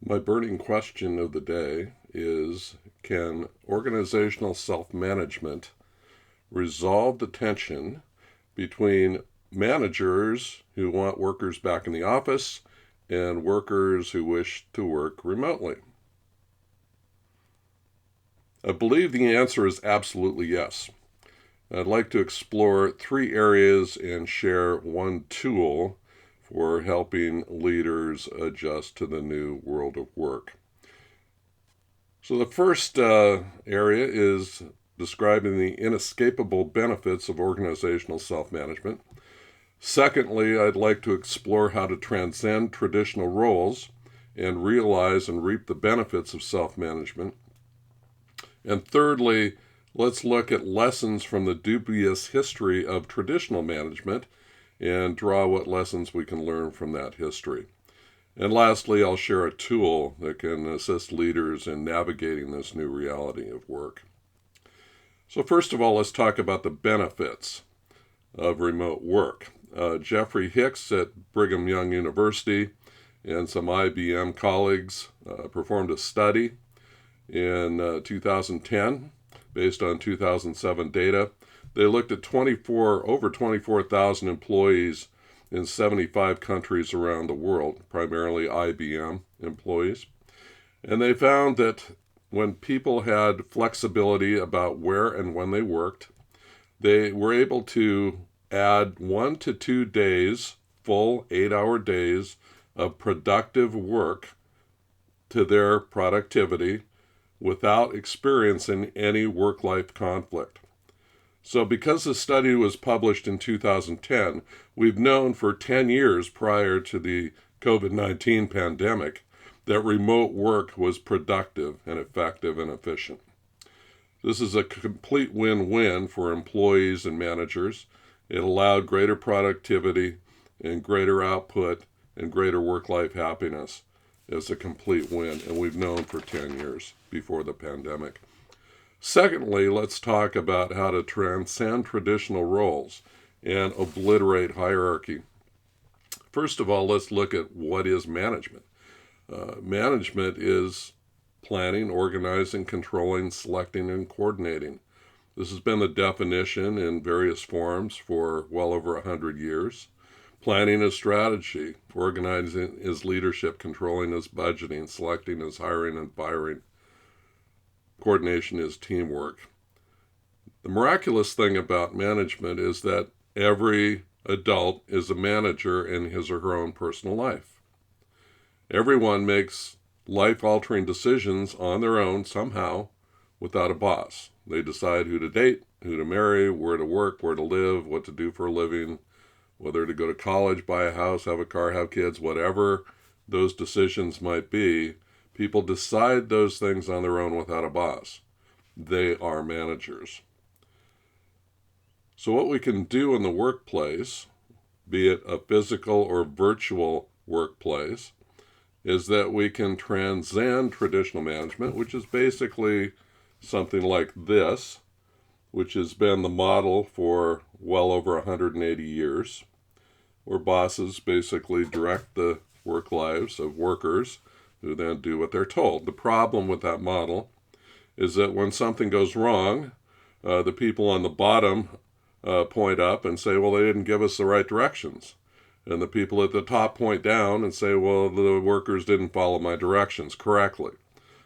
My burning question of the day is, can organizational self-management resolve the tension between managers who want workers back in the office and workers who wish to work remotely? I believe the answer is absolutely yes. I'd like to explore three areas and share one tool for helping leaders adjust to the new world of work. So the first area is describing the inescapable benefits of organizational self-management. Secondly, I'd like to explore how to transcend traditional roles and realize and reap the benefits of self-management. And thirdly, let's look at lessons from the dubious history of traditional management and draw what lessons we can learn from that history. And lastly, I'll share a tool that can assist leaders in navigating this new reality of work. So first of all, let's talk about the benefits of remote work. Jeffrey Hicks at Brigham Young University and some IBM colleagues performed a study in 2010 based on 2007 data. They looked at over 24,000 employees in 75 countries around the world, primarily IBM employees. And they found that when people had flexibility about where and when they worked, they were able to add 1 to 2 days, full 8-hour days of productive work to their productivity without experiencing any work-life conflict. So because the study was published in 2010, we've known for 10 years prior to the COVID-19 pandemic that remote work was productive and effective and efficient. This is a complete win-win for employees and managers. It allowed greater productivity and greater output and greater work-life happiness. It's a complete win, and we've known for 10 years before the pandemic. Secondly, let's talk about how to transcend traditional roles and obliterate hierarchy. First of all, let's look at what is management. Management is planning, organizing, controlling, selecting, and coordinating. This has been the definition in various forms for well over 100 years. Planning is strategy, organizing is leadership, controlling is budgeting, selecting is hiring and firing. Coordination is teamwork. The miraculous thing about management is that every adult is a manager in his or her own personal life. Everyone makes life-altering decisions on their own somehow without a boss. They decide who to date, who to marry, where to work, where to live, what to do for a living, whether to go to college, buy a house, have a car, have kids, whatever those decisions might be. People decide those things on their own without a boss. They are managers. So what we can do in the workplace, be it a physical or virtual workplace, is that we can transcend traditional management, which is basically something like this, which has been the model for well over 180 years, where bosses basically direct the work lives of workers who then do what they're told. The problem with that model is that when something goes wrong, the people on the bottom point up and say, well, they didn't give us the right directions. And the people at the top point down and say, well, the workers didn't follow my directions correctly.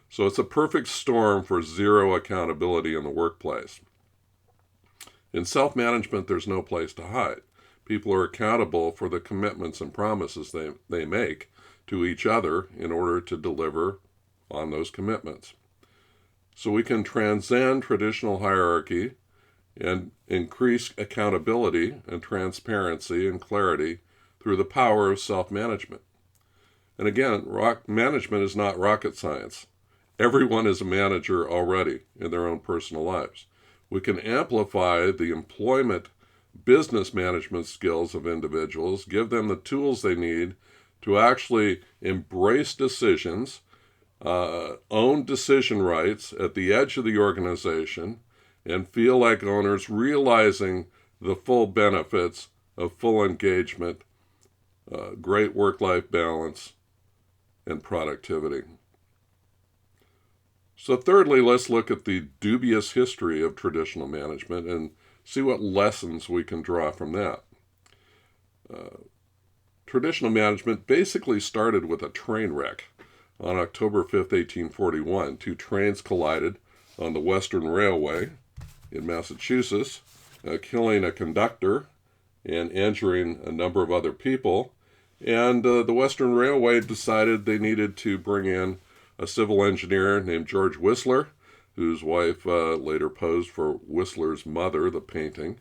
So it's a perfect storm for zero accountability in the workplace. In self-management, there's no place to hide. People are accountable for the commitments and promises they make to each other in order to deliver on those commitments. So we can transcend traditional hierarchy and increase accountability and transparency and clarity through the power of self-management. And again, management is not rocket science. Everyone is a manager already in their own personal lives. We can amplify the employment business management skills of individuals, give them the tools they need to actually embrace decisions, own decision rights at the edge of the organization, and feel like owners, realizing the full benefits of full engagement, great work-life balance, and productivity. So thirdly, let's look at the dubious history of traditional management and see what lessons we can draw from that. Traditional management basically started with a train wreck. On October 5th, 1841, two trains collided on the Western Railway in Massachusetts, killing a conductor and injuring a number of other people. And the Western Railway decided they needed to bring in a civil engineer named George Whistler, whose wife later posed for Whistler's Mother, the painting.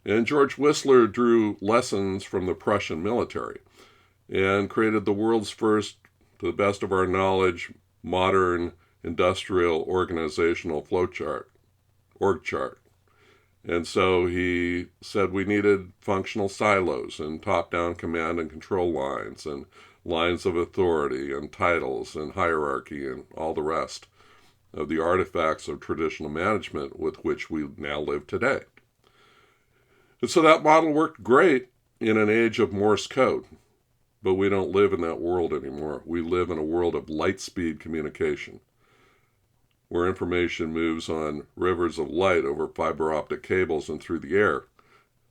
And George Whistler drew lessons from the Prussian military and created the world's first, to the best of our knowledge, modern industrial organizational org chart. And so he said we needed functional silos and top-down command and control lines and lines of authority and titles and hierarchy and all the rest of the artifacts of traditional management with which we now live today. And so that model worked great in an age of Morse code, but we don't live in that world anymore. We live in a world of light-speed communication, where information moves on rivers of light over fiber optic cables and through the air,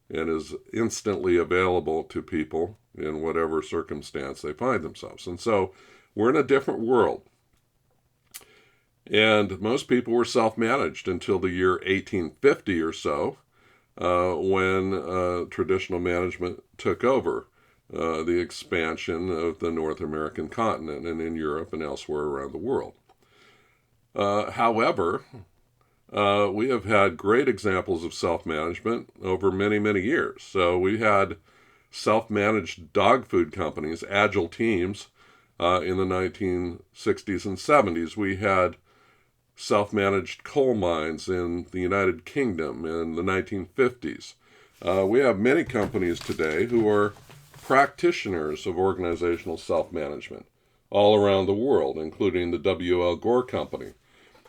and is instantly available to people in whatever circumstance they find themselves. And so we're in a different world. And most people were self-managed until the year 1850 or so, when traditional management took over the expansion of the North American continent and in Europe and elsewhere around the world. However, we have had great examples of self-management over many, many years. So we had self-managed dog food companies, agile teams, in the 1960s and 70s. We had self-managed coal mines in the United Kingdom in the 1950s. We have many companies today who are practitioners of organizational self-management all around the world, including the W.L. Gore Company,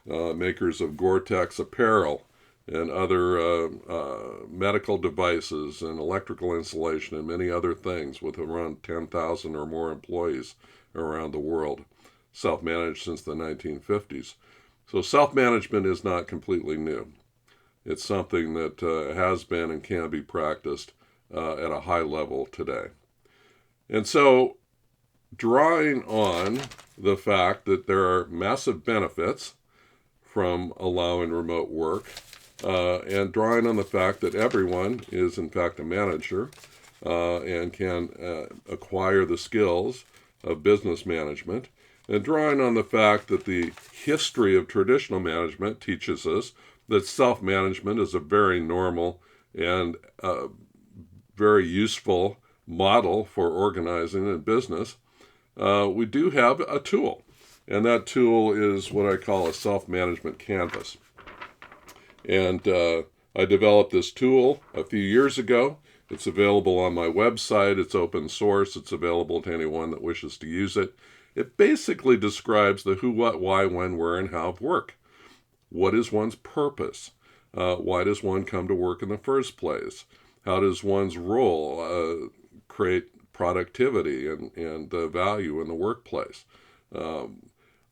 makers of Gore-Tex apparel and other medical devices and electrical insulation and many other things, with around 10,000 or more employees around the world, self-managed since the 1950s. So self-management is not completely new. It's something that has been and can be practiced at a high level today. And so, drawing on the fact that there are massive benefits from allowing remote work, and drawing on the fact that everyone is in fact a manager and can acquire the skills of business management, and drawing on the fact that the history of traditional management teaches us that self-management is a very normal and very useful model for organizing in business, we do have a tool. And that tool is what I call a self-management canvas. And I developed this tool a few years ago. It's available on my website. It's open source. It's available to anyone that wishes to use it. It basically describes the who, what, why, when, where, and how of work. What is one's purpose? Why does one come to work in the first place? How does one's role create productivity and value in the workplace?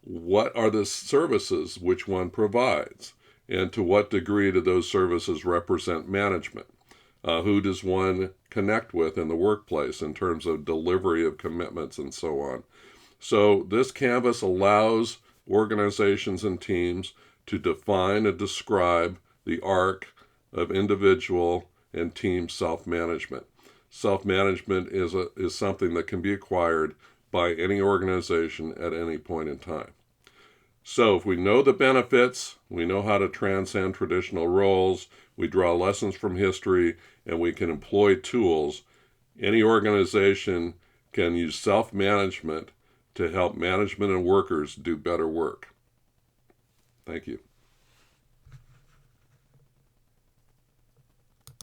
What are the services which one provides? And to what degree do those services represent management? Who does one connect with in the workplace in terms of delivery of commitments and so on? So this canvas allows organizations and teams to define and describe the arc of individual and team self-management. Self-management is something that can be acquired by any organization at any point in time. So if we know the benefits, we know how to transcend traditional roles, we draw lessons from history, and we can employ tools, any organization can use self-management to help management and workers do better work. Thank you.